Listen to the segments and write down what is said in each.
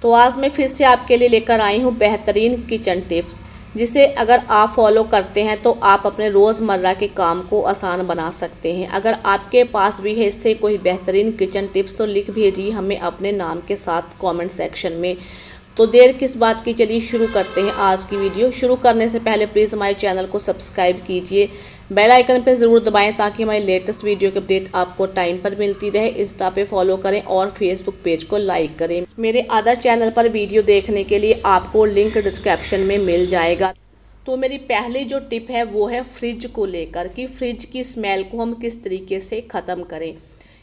तो आज मैं फिर से आपके लिए लेकर आई हूँ बेहतरीन किचन टिप्स, जिसे अगर आप फॉलो करते हैं तो आप अपने रोज़मर्रा के काम को आसान बना सकते हैं। अगर आपके पास भी है इससे कोई बेहतरीन किचन टिप्स तो लिख भेजिए हमें अपने नाम के साथ कमेंट सेक्शन में। तो देर किस बात की, चलिए शुरू करते हैं आज की वीडियो। शुरू करने से पहले प्लीज़ हमारे चैनल को सब्सक्राइब कीजिए, बेल आइकन पर ज़रूर दबाएं ताकि हमारी लेटेस्ट वीडियो की अपडेट आपको टाइम पर मिलती रहे। इंस्टा पे फॉलो करें और फेसबुक पेज को लाइक करें। मेरे अदर चैनल पर वीडियो देखने के लिए आपको लिंक डिस्क्रिप्शन में मिल जाएगा। तो मेरी पहली जो टिप है वो है फ्रिज को लेकर कि फ्रिज की स्मेल को हम किस तरीके से ख़त्म करें।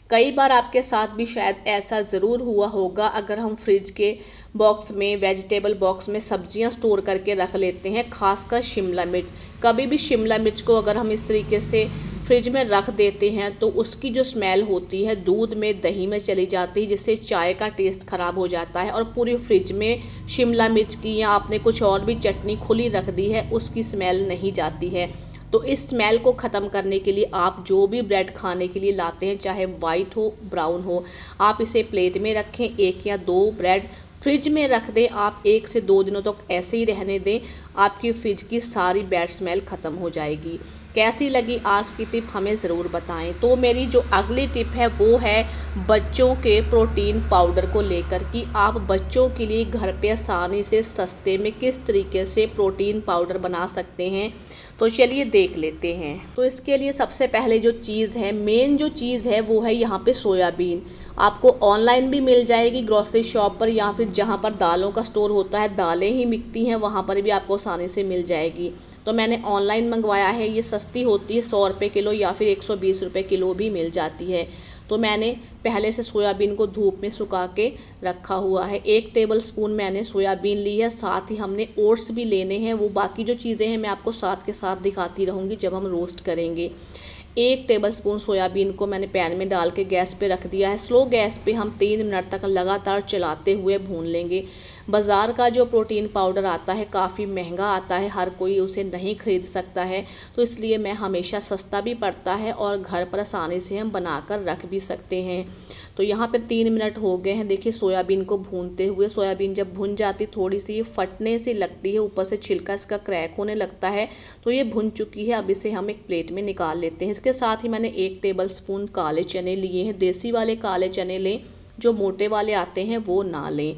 कई बार आपके साथ भी शायद ऐसा ज़रूर हुआ होगा, अगर हम फ्रिज के बॉक्स में, वेजिटेबल बॉक्स में सब्जियां स्टोर करके रख लेते हैं, खासकर शिमला मिर्च। कभी भी शिमला मिर्च को अगर हम इस तरीके से फ्रिज में रख देते हैं तो उसकी जो स्मेल होती है दूध में, दही में चली जाती है, जिससे चाय का टेस्ट ख़राब हो जाता है और पूरी फ्रिज में शिमला मिर्च की या आपने कुछ और भी चटनी खुली रख दी है उसकी स्मेल नहीं जाती है। तो इस स्मेल को ख़त्म करने के लिए आप जो भी ब्रेड खाने के लिए लाते हैं, चाहे वाइट हो ब्राउन हो, आप इसे प्लेट में रखें, 1 या 2 ब्रेड फ्रिज में रख दें। आप 1 से 2 दिनों तक ऐसे ही रहने दें, आपकी फ्रिज की सारी बैड स्मेल ख़त्म हो जाएगी। कैसी लगी आज की टिप हमें ज़रूर बताएं। तो मेरी जो अगली टिप है वो है बच्चों के प्रोटीन पाउडर को लेकर कि आप बच्चों के लिए घर पे आसानी से सस्ते में किस तरीके से प्रोटीन पाउडर बना सकते हैं। तो चलिए देख लेते हैं। तो इसके लिए सबसे पहले जो चीज़ है, मेन जो चीज़ है वो है यहाँ पे सोयाबीन। आपको ऑनलाइन भी मिल जाएगी ग्रोसरी शॉप पर, या फिर जहाँ पर दालों का स्टोर होता है, दालें ही बिकती हैं, वहाँ पर भी आपको आसानी से मिल जाएगी। तो मैंने ऑनलाइन मंगवाया है, ये सस्ती होती है, 100 रुपये किलो या फिर 120 रुपये किलो भी मिल जाती है। तो मैंने पहले से सोयाबीन को धूप में सुखा के रखा हुआ है। 1 टेबल स्पून मैंने सोयाबीन ली है, साथ ही हमने ओट्स भी लेने हैं। वो बाकी जो चीज़ें हैं मैं आपको साथ के साथ दिखाती रहूँगी जब हम रोस्ट करेंगे। 1 टेबल स्पून सोयाबीन को मैंने पैन में डाल के गैस पे रख दिया है। स्लो गैस पे हम 3 मिनट तक लगातार चलाते हुए भून लेंगे। बाज़ार का जो प्रोटीन पाउडर आता है काफ़ी महंगा आता है, हर कोई उसे नहीं खरीद सकता है, तो इसलिए मैं हमेशा सस्ता भी पड़ता है और घर पर आसानी से हम बनाकर रख भी सकते हैं। तो यहाँ पर 3 मिनट हो गए हैं। देखिए सोयाबीन को भूनते हुए, सोयाबीन जब भुन जाती थोड़ी सी फटने से लगती है, ऊपर से छिलका इसका क्रैक होने लगता है, तो ये भुन चुकी है। अब इसे हम एक प्लेट में निकाल लेते हैं। इसके साथ ही मैंने 1 टेबल स्पून काले चने लिए हैं। देसी वाले काले चने लें, जो मोटे वाले आते हैं वो ना लें।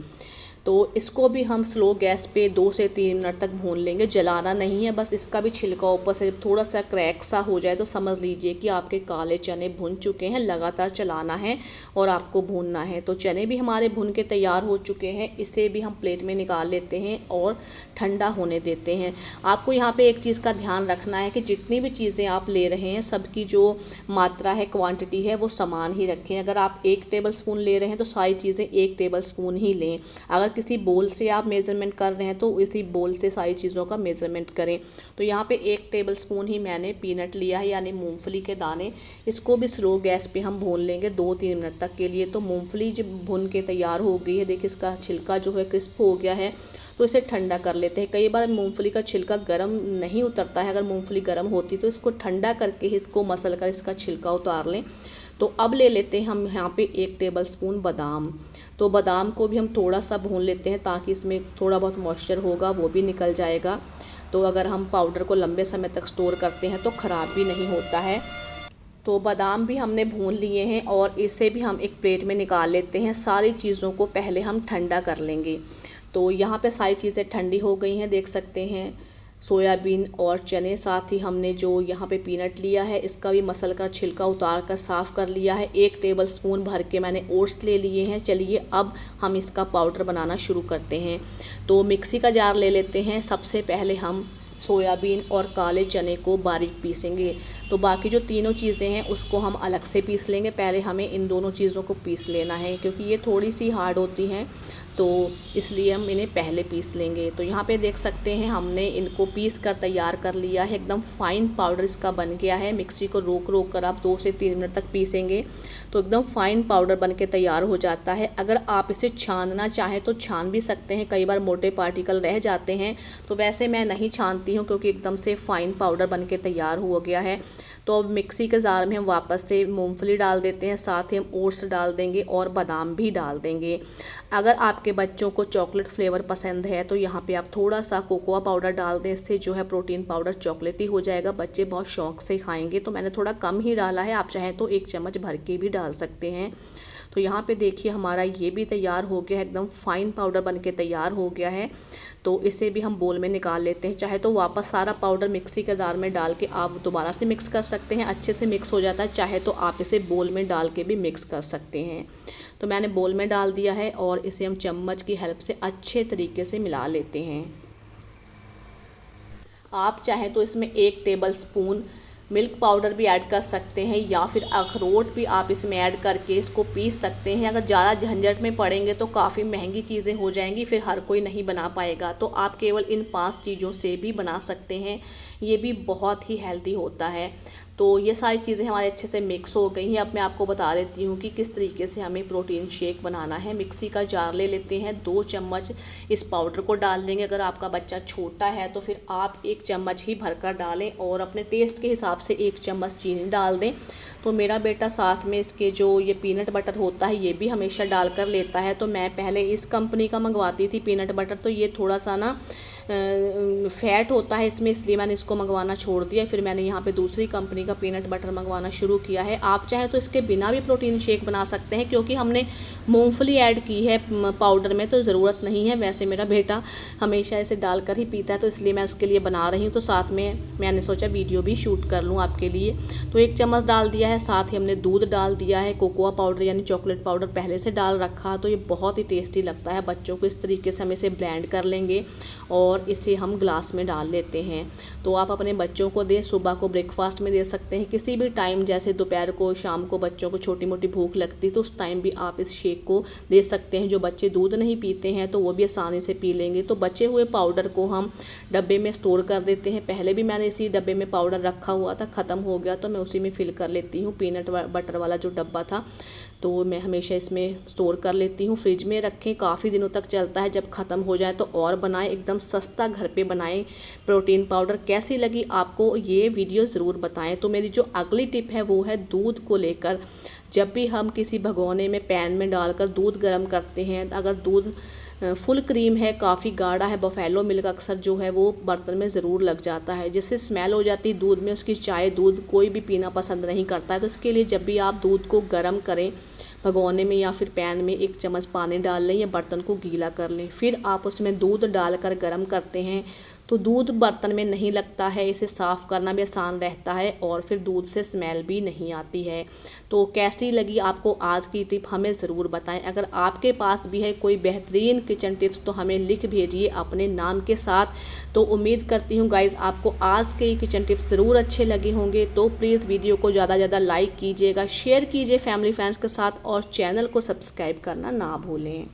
तो इसको भी हम स्लो गैस पे 2 से 3 मिनट तक भून लेंगे। जलाना नहीं है, बस इसका भी छिलका ऊपर से थोड़ा सा क्रैक सा हो जाए तो समझ लीजिए कि आपके काले चने भुन चुके हैं। लगातार चलाना है और आपको भूनना है। तो चने भी हमारे भुन के तैयार हो चुके हैं। इसे भी हम प्लेट में निकाल लेते हैं और ठंडा होने देते हैं। आपको यहाँ पे एक चीज़ का ध्यान रखना है कि जितनी भी चीज़ें आप ले रहे हैं सबकी जो मात्रा है, क्वांटिटी है, वो समान ही रखें। अगर आप 1 टेबल स्पून ले रहे हैं तो सारी चीज़ें 1 टेबल स्पून ही लें। अगर किसी बोल से आप मेज़रमेंट कर रहे हैं तो इसी बोल से सारी चीज़ों का मेज़रमेंट करें। तो यहाँ पे 1 टेबल स्पून ही मैंने पीनट लिया है, यानी मूंगफली के दाने। इसको भी स्लो गैस पे हम भून लेंगे 2-3 मिनट तक के लिए। तो मूंगफली जब भुन के तैयार हो गई है, देखिए इसका छिलका जो है क्रिस्प हो गया है। तो इसे ठंडा कर लेते हैं। कई बार मूंगफली का छिलका गर्म नहीं उतरता है, अगर मूंगफली गर्म होती तो इसको ठंडा करके इसको मसल कर इसका छिलका उतार लें। तो अब ले लेते हैं हम यहाँ पे 1 टेबल स्पून बादाम। तो बादाम को भी हम थोड़ा सा भून लेते हैं ताकि इसमें थोड़ा बहुत मॉइस्चर होगा वो भी निकल जाएगा। तो अगर हम पाउडर को लंबे समय तक स्टोर करते हैं तो ख़राब भी नहीं होता है। तो बादाम भी हमने भून लिए हैं और इसे भी हम एक प्लेट में निकाल लेते हैं। सारी चीज़ों को पहले हम ठंडा कर लेंगे। तो यहाँ पे सारी चीज़ें ठंडी हो गई हैं, देख सकते हैं। सोयाबीन और चने, साथ ही हमने जो यहाँ पे पीनट लिया है इसका भी मसल का छिलका उतार कर साफ़ कर लिया है। 1 टेबल स्पून भर के मैंने ओट्स ले लिए हैं। चलिए अब हम इसका पाउडर बनाना शुरू करते हैं। तो मिक्सी का जार ले लेते हैं। सबसे पहले हम सोयाबीन और काले चने को बारीक पीसेंगे। तो बाकी जो तीनों चीज़ें हैं उसको हम अलग से पीस लेंगे। पहले हमें इन दोनों चीज़ों को पीस लेना है क्योंकि ये थोड़ी सी हार्ड होती हैं, तो इसलिए हम इन्हें पहले पीस लेंगे। तो यहाँ पे देख सकते हैं हमने इनको पीस कर तैयार कर लिया है। एकदम फाइन पाउडर इसका बन गया है। मिक्सी को रोक रोक कर आप 2 से 3 मिनट तक पीसेंगे तो एकदम फाइन पाउडर बन के तैयार हो जाता है। अगर आप इसे छानना चाहें तो छान भी सकते हैं, कई बार मोटे पार्टिकल रह जाते हैं, तो वैसे मैं नहीं छानती हूँ क्योंकि एकदम से फाइन पाउडर बन के तैयार हो गया है। तो अब मिक्सी के जार में हम वापस से मूंगफली डाल देते हैं, साथ ही हम ओट्स डाल देंगे और बादाम भी डाल देंगे। अगर आप आपके बच्चों को चॉकलेट फ्लेवर पसंद है तो यहाँ पे आप थोड़ा सा कोकोआ पाउडर डाल दें, इससे जो है प्रोटीन पाउडर चॉकलेटी हो जाएगा, बच्चे बहुत शौक से खाएंगे। तो मैंने थोड़ा कम ही डाला है, आप चाहें तो 1 चम्मच भर के भी डाल सकते हैं। तो यहाँ पे देखिए हमारा ये भी तैयार हो गया है, एकदम फाइन पाउडर बन के तैयार हो गया है। तो इसे भी हम बोल में निकाल लेते हैं। चाहे तो वापस सारा पाउडर मिक्सी के जार में डाल के आप दोबारा से मिक्स कर सकते हैं, अच्छे से मिक्स हो जाता है। चाहे तो आप इसे बोल में डाल के भी मिक्स कर सकते हैं। तो मैंने बोल में डाल दिया है और इसे हम चम्मच की हेल्प से अच्छे तरीके से मिला लेते हैं। आप चाहें तो इसमें 1 टेबल स्पून मिल्क पाउडर भी ऐड कर सकते हैं या फिर अखरोट भी आप इसमें ऐड करके इसको पीस सकते हैं। अगर ज़्यादा झंझट में पड़ेंगे तो काफ़ी महंगी चीज़ें हो जाएंगी, फिर हर कोई नहीं बना पाएगा। तो आप केवल इन 5 चीज़ों से भी बना सकते हैं, ये भी बहुत ही हेल्दी होता है। तो ये सारी चीज़ें हमारे अच्छे से मिक्स हो गई हैं। अब मैं आपको बता देती हूँ कि किस तरीके से हमें प्रोटीन शेक बनाना है। मिक्सी का जार ले लेते हैं, 2 चम्मच इस पाउडर को डाल देंगे। अगर आपका बच्चा छोटा है तो फिर आप 1 चम्मच ही भरकर डालें और अपने टेस्ट के हिसाब से 1 चम्मच चीनी डाल दें। तो मेरा बेटा साथ में इसके जो ये पीनट बटर होता है ये भी हमेशा डाल कर लेता है। तो मैं पहले इस कंपनी का मंगवाती थी पीनट बटर, तो ये थोड़ा सा ना फैट होता है इसमें, इसलिए मैंने इसको मंगवाना छोड़ दिया। फिर मैंने यहाँ पे दूसरी कंपनी का पीनट बटर मंगवाना शुरू किया है। आप चाहें तो इसके बिना भी प्रोटीन शेक बना सकते हैं, क्योंकि हमने मूंगफली ऐड की है पाउडर में तो ज़रूरत नहीं है। वैसे मेरा बेटा हमेशा इसे डालकर ही पीता है, तो इसलिए मैं उसके लिए बना रही हूँ। तो साथ में मैंने सोचा वीडियो भी शूट कर लूँ आपके लिए। तो 1 चम्मच डाल दिया है, साथ ही हमने दूध डाल दिया है। कोकोआ पाउडर यानी चॉकलेट पाउडर पहले से डाल रखा, तो ये बहुत ही टेस्टी लगता है बच्चों को। इस तरीके से हम इसे ब्लेंड कर लेंगे और इसे हम ग्लास में डाल लेते हैं। तो आप अपने बच्चों को दें, सुबह को ब्रेकफास्ट में दे सकते हैं, किसी भी टाइम, जैसे दोपहर को, शाम को बच्चों को छोटी मोटी भूख लगती है तो उस टाइम भी आप इस शेक को दे सकते हैं। जो बच्चे दूध नहीं पीते हैं तो वो भी आसानी से पी लेंगे। तो बचे हुए पाउडर को हम डब्बे में स्टोर कर देते हैं। पहले भी मैंने इसी डब्बे में पाउडर रखा हुआ था, ख़त्म हो गया तो मैं उसी में फिल कर लेती हूँ। पीनट बटर वाला जो डब्बा था तो मैं हमेशा इसमें स्टोर कर लेती हूँ। फ्रिज में रखें, काफ़ी दिनों तक चलता है। जब ख़त्म हो जाए तो और बनाएं, एकदम सस्ता घर पे बनाएं प्रोटीन पाउडर। कैसी लगी आपको ये वीडियो ज़रूर बताएं। तो मेरी जो अगली टिप है वो है दूध को लेकर। जब भी हम किसी भगोने में पैन में डालकर दूध गर्म करते हैं, अगर दूध फुल क्रीम है, काफ़ी गाढ़ा है, बफेलो मिल्क अक्सर जो है वो बर्तन में ज़रूर लग जाता है, जिससे स्मेल हो जाती है दूध में। उसकी चाय दूध कोई भी पीना पसंद नहीं करता है। तो इसके लिए जब भी आप दूध को गर्म करें भगोने में या फिर पैन में, 1 चम्मच पानी डाल लें या बर्तन को गीला कर लें। फिर आप उसमें दूध डालकर गर्म करते हैं तो दूध बर्तन में नहीं लगता है, इसे साफ़ करना भी आसान रहता है और फिर दूध से स्मेल भी नहीं आती है। तो कैसी लगी आपको आज की टिप हमें ज़रूर बताएं। अगर आपके पास भी है कोई बेहतरीन किचन टिप्स तो हमें लिख भेजिए अपने नाम के साथ। तो उम्मीद करती हूँ गाइज़ आपको आज के किचन टिप्स ज़रूर अच्छे लगे होंगे। तो प्लीज़ वीडियो को ज़्यादा से ज़्यादा लाइक कीजिएगा, शेयर कीजिए फैमिली फ्रेंड्स के साथ और चैनल को सब्सक्राइब करना ना भूलें।